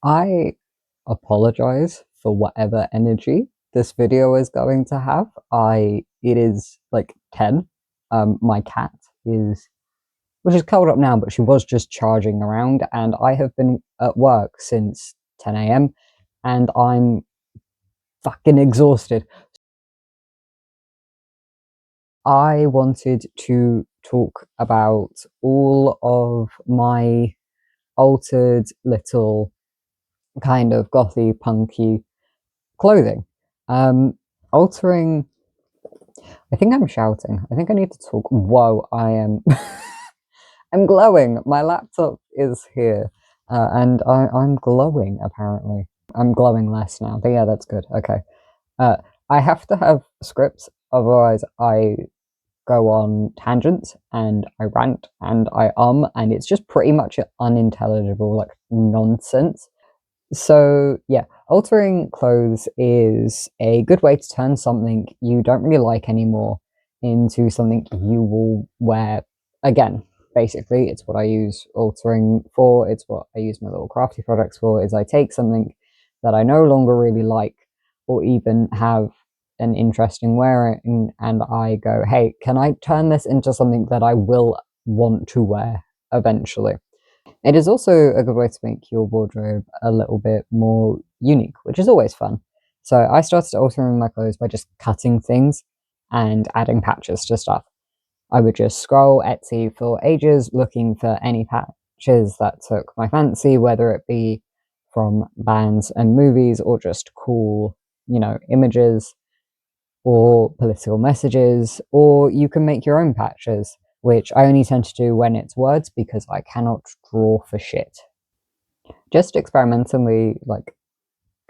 I apologize for whatever energy this video is going to have. It is like 10. My cat is, which is curled up now, but she was just charging around, and I have been at work since 10 a.m. and I'm fucking exhausted. I wanted to talk about all of my altered little kind of gothy punky clothing. Altering. I think I'm shouting. I think I need to talk. Whoa, I am. I'm glowing. My laptop is here, and I'm glowing. Apparently, I'm glowing less now. But yeah, that's good. Okay. Uh, I have to have scripts, otherwise I go on tangents and I rant and and it's just pretty much unintelligible, like nonsense. So yeah, altering clothes is a good way to turn something you don't really like anymore into something you will wear again. Basically, it's what I use altering for. It's what I use my little crafty projects for. Is I take something that I no longer really like or even have an interest in wearing, and I go, hey, can I turn this into something that I will want to wear eventually? It is also a good way to make your wardrobe a little bit more unique, which is always fun. So I started altering my clothes by just cutting things and adding patches to stuff. I would just scroll Etsy for ages looking for any patches that took my fancy, whether it be from bands and movies or just cool, images or political messages, or you can make your own patches, which I only tend to do when it's words because I cannot draw for shit. Just experimentally, like,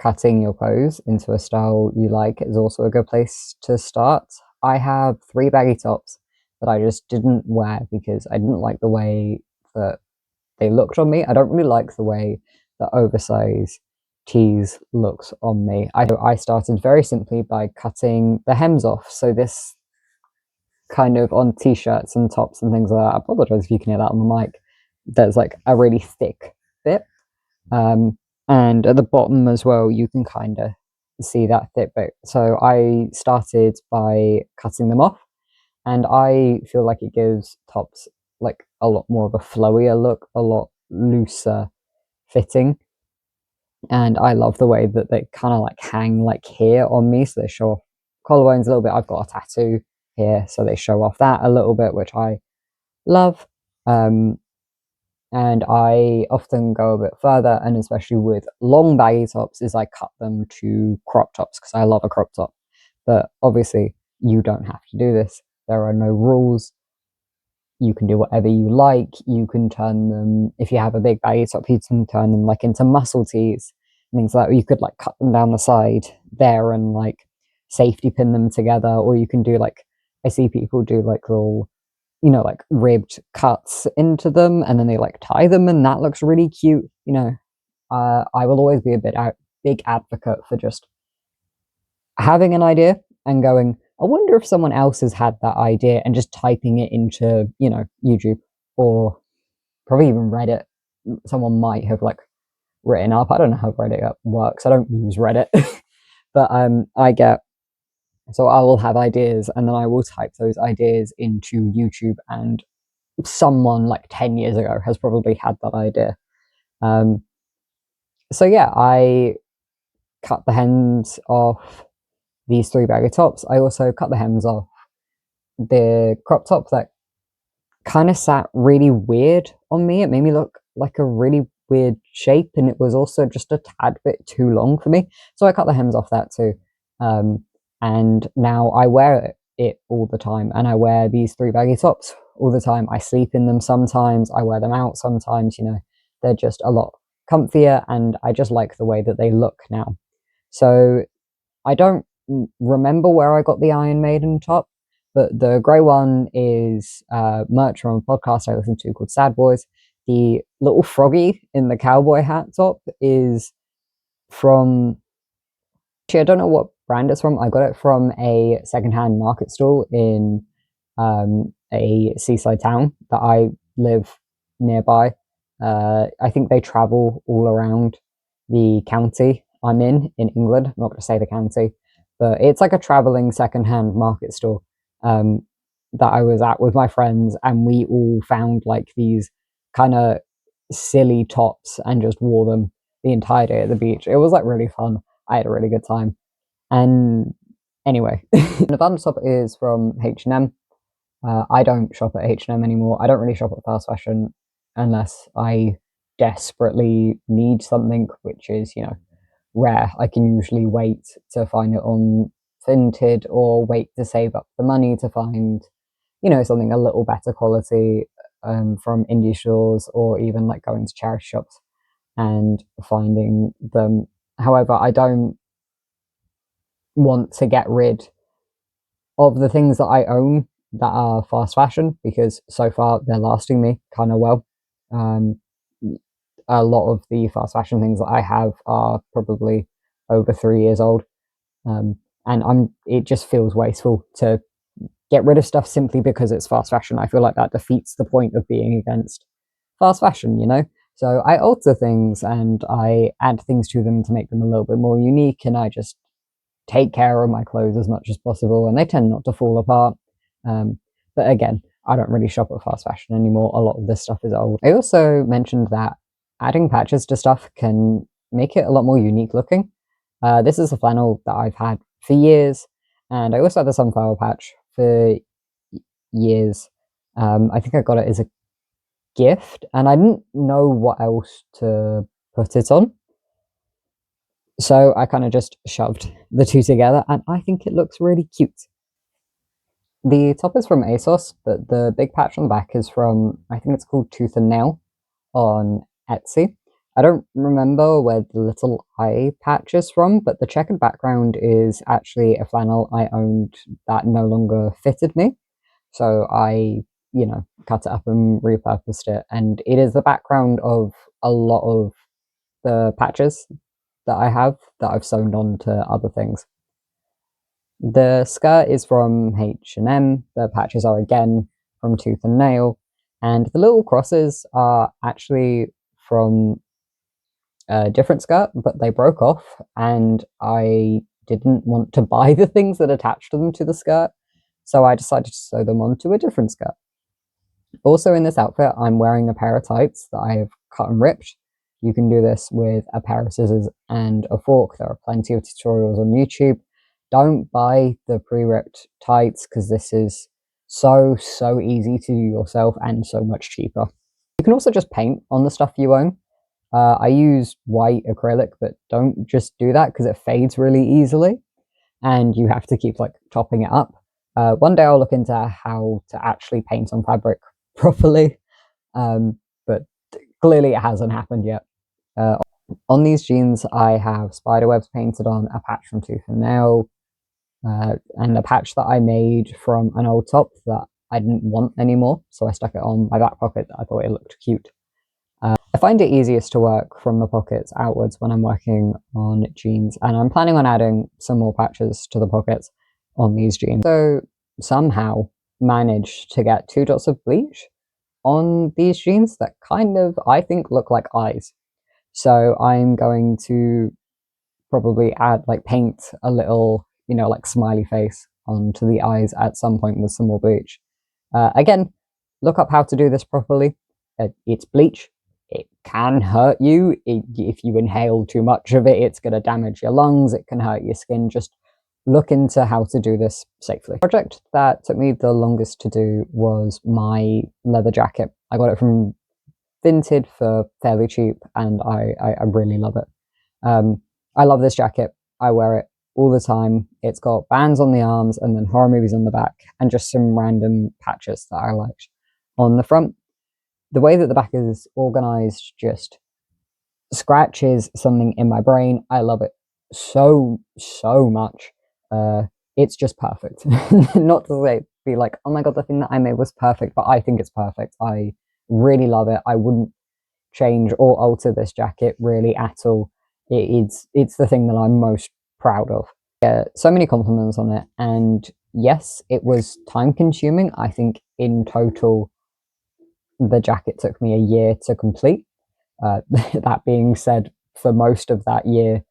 cutting your clothes into a style you like is also a good place to start. I have 3 baggy tops that I just didn't wear because I didn't like the way that they looked on me. I don't really like the way that oversized tees looks on me. I started very simply by cutting the hems off. So this kind of on t-shirts and tops and things like that. I apologize if you can hear that on the mic. There's like a really thick bit. And at the bottom as well, you can kind of see that thick bit. So I started by cutting them off, and I feel like it gives tops like a lot more of a flowier look, a lot looser fitting. And I love the way that they kind of like hang like here on me, so they show off collarbones a little bit. I've got a tattoo here, so they show off that a little bit, which I love. And I often go a bit further, and especially with long baggy tops, is I cut them to crop tops because I love a crop top. But obviously, you don't have to do this. There are no rules. You can do whatever you like. You can turn them, if you have a big baggy top, you can turn them like into muscle tees, things like that. You could like cut them down the side there and like safety pin them together, or you can do like, I see people do like little, like ribbed cuts into them and then they like tie them, and that looks really cute. I will always be a big advocate for just having an idea and going, I wonder if someone else has had that idea, and just typing it into, YouTube or probably even Reddit. Someone might have like written up. I don't know how Reddit works. I don't use Reddit, but so I will have ideas and then I will type those ideas into YouTube, and someone like 10 years ago has probably had that idea. So yeah, I cut the hems off these 3 baggy tops. I also cut the hems off the crop top that kind of sat really weird on me. It made me look like a really weird shape, and it was also just a tad bit too long for me. So I cut the hems off that too. And now I wear it all the time, and I wear these 3 baggy tops all the time. I sleep in them sometimes, I wear them out sometimes. They're just a lot comfier, and I just like the way that they look now. So I don't remember where I got the Iron Maiden top, but the grey one is merch from a podcast I listen to called Sad Boys. The little froggy in the cowboy hat top is from, actually, I don't know what brand it's from. I got it from a secondhand market stall in a seaside town that I live nearby. I think they travel all around the county I'm in England. I'm not going to say the county, but it's like a traveling secondhand market store that I was at with my friends, and we all found like these kind of silly tops and just wore them the entire day at the beach. It was like really fun. I had a really good time. And anyway, the bottom top is from H&M. I don't shop at H&M anymore. I don't really shop at fast fashion unless I desperately need something, which is, you know, rare. I can usually wait to find it on Vinted or wait to save up the money to find, you know, something a little better quality from indie stores, or even like going to charity shops and finding them. However, I don't want to get rid of the things that I own that are fast fashion, because so far they're lasting me kind of well. Um, a lot of the fast fashion things that I have are probably over 3 years old, and it just feels wasteful to get rid of stuff simply because it's fast fashion. I feel like that defeats the point of being against fast fashion, you know? So I alter things and I add things to them to make them a little bit more unique, and I just take care of my clothes as much as possible, and they tend not to fall apart. But again, I don't really shop at fast fashion anymore. A lot of this stuff is old. I also mentioned that adding patches to stuff can make it a lot more unique looking. This is a flannel that I've had for years, and I also had the sunflower patch for years. I think I got it as a gift, and I didn't know what else to put it on. So I kind of just shoved the two together, and I think it looks really cute. The top is from ASOS, but the big patch on the back is from, I think it's called ToothxNail on Etsy. I don't remember where the little eye patch is from, but the checkered background is actually a flannel I owned that no longer fitted me. So I, you know, cut it up and repurposed it. And it is the background of a lot of the patches that I have that I've sewn on to other things. The skirt is from H&M. The patches are again from ToothxNail, and the little crosses are actually from a different skirt, but they broke off, and I didn't want to buy the things that attached them to the skirt, so I decided to sew them onto a different skirt. Also in this outfit, I'm wearing a pair of tights that I have cut and ripped. You can do this with a pair of scissors and a fork. There are plenty of tutorials on YouTube. Don't buy the pre-ripped tights, because this is so easy to do yourself and so much cheaper. You can also just paint on the stuff you own. I use white acrylic, but don't just do that because it fades really easily and you have to keep like topping it up. One day I'll look into how to actually paint on fabric properly, but clearly it hasn't happened yet. On these jeans, I have spiderwebs painted on, a patch from ToothxNail, and a patch that I made from an old top that I didn't want anymore, so I stuck it on my back pocket. I thought it looked cute. I find it easiest to work from the pockets outwards when I'm working on jeans, and I'm planning on adding some more patches to the pockets on these jeans. So somehow managed to get 2 dots of bleach on these jeans that kind of, I think, look like eyes. So I'm going to probably add, like, paint a little, you know, like smiley face onto the eyes at some point with some more bleach. Again, look up how to do this properly. It's bleach. It can hurt you. If you inhale too much of it, it's going to damage your lungs. It can hurt your skin. Just look into how to do this safely. The project that took me the longest to do was my leather jacket. I got it from Vinted for fairly cheap, and I really love it. I love this jacket. I wear it all the time. It's got bands on the arms and then horror movies on the back, and just some random patches that I liked on the front. The way that the back is organized just scratches something in my brain. I love it so much. It's just perfect. Not to say, be like, oh my god, the thing that I made was perfect, but I think it's perfect. I really love it. I wouldn't change or alter this jacket really at all. It's the thing that I'm most proud of. So many compliments on it, and yes, it was time consuming. I think in total the jacket took me a year to complete. That being said, for most of that year.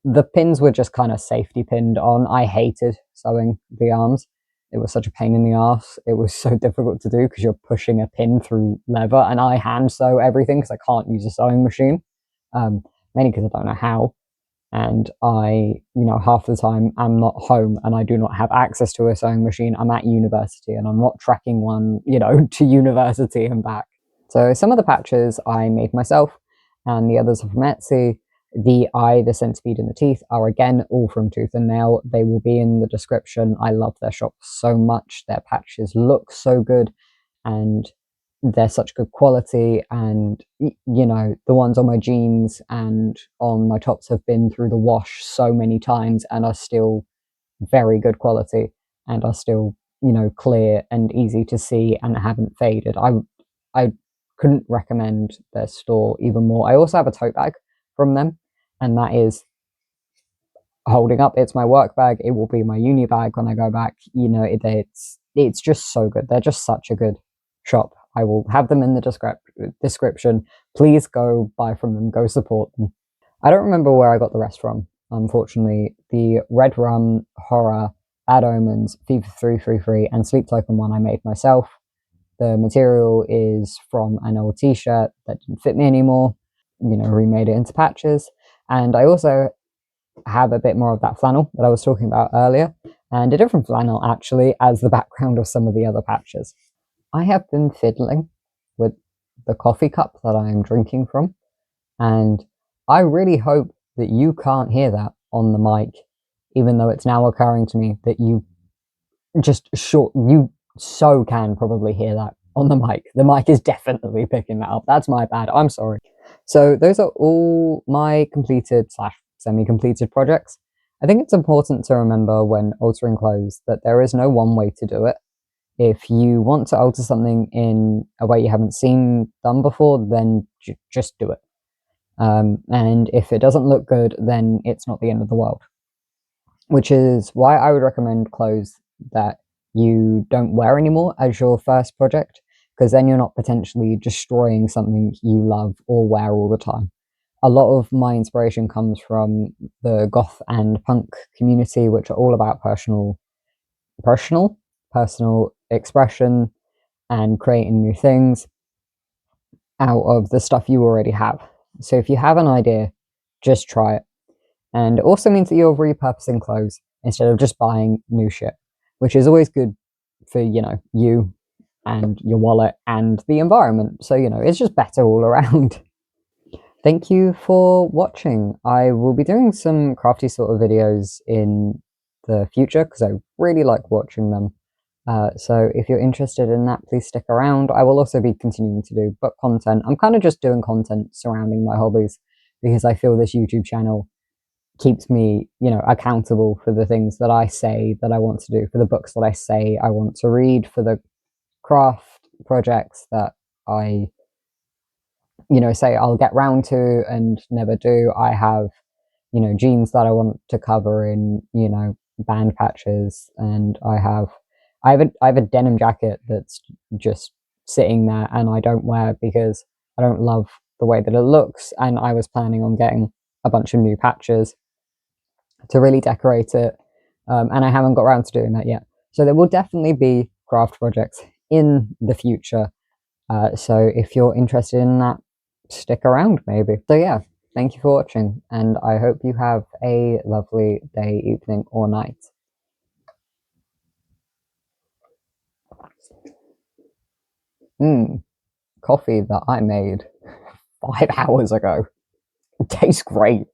The pins were just kind of safety pinned on. I hated sewing the arms. It was such a pain in the ass. It was so difficult to do because you're pushing a pin through leather, and I hand sew everything because I can't use a sewing machine, mainly because I don't know how. And half the time I'm not home and I do not have access to a sewing machine. I'm at university and I'm not tracking one, to university and back. So some of the patches I made myself and the others are from Etsy. The eye, the centipede, and the teeth are again all from ToothxNail. They will be in the description. I love their shop so much. Their patches look so good and they're such good quality. And, the ones on my jeans and on my tops have been through the wash so many times and are still very good quality and are still, clear and easy to see and haven't faded. I couldn't recommend their store even more. I also have a tote bag from them, and that is holding up. It's my work bag. It will be my uni bag when I go back. It's just so good. They're just such a good shop. I will have them in the description. Please go buy from them. Go support them. I don't remember where I got the rest from, unfortunately. The Red Rum, Horror, Bad Omens, Fever 333, and Sleep Token one I made myself. The material is from an old t-shirt that didn't fit me anymore. Remade it into patches. And I also have a bit more of that flannel that I was talking about earlier, and a different flannel actually as the background of some of the other patches. I have been fiddling with the coffee cup that I am drinking from, and I really hope that you can't hear that on the mic, even though it's now occurring to me that you so can probably hear that on the mic. The mic is definitely picking that up. That's my bad. I'm sorry. So those are all my completed / semi-completed projects. I think it's important to remember when altering clothes that there is no one way to do it. If you want to alter something in a way you haven't seen done before, then just do it. And if it doesn't look good, then it's not the end of the world. Which is why I would recommend clothes that you don't wear anymore as your first project, because then you're not potentially destroying something you love or wear all the time. A lot of my inspiration comes from the goth and punk community, which are all about personal expression and creating new things out of the stuff you already have. So if you have an idea, just try it. And it also means that you're repurposing clothes instead of just buying new shit, which is always good for, you and your wallet and the environment. So, it's just better all around. Thank you for watching. I will be doing some crafty sort of videos in the future because I really like watching them. So if you're interested in that, please stick around. I will also be continuing to do book content. I'm kind of just doing content surrounding my hobbies because I feel this YouTube channel keeps me, accountable for the things that I say that I want to do, for the books that I say I want to read, for the craft projects that I, say I'll get round to and never do. I have, jeans that I want to cover in, band patches, and I have a denim jacket that's just sitting there and I don't wear because I don't love the way that it looks, and I was planning on getting a bunch of new patches to really decorate it, and I haven't got around to doing that yet. So there will definitely be craft projects in the future. So if you're interested in that, stick around maybe. So yeah, thank you for watching, and I hope you have a lovely day, evening, or night. Coffee that I made 5 hours ago. It tastes great.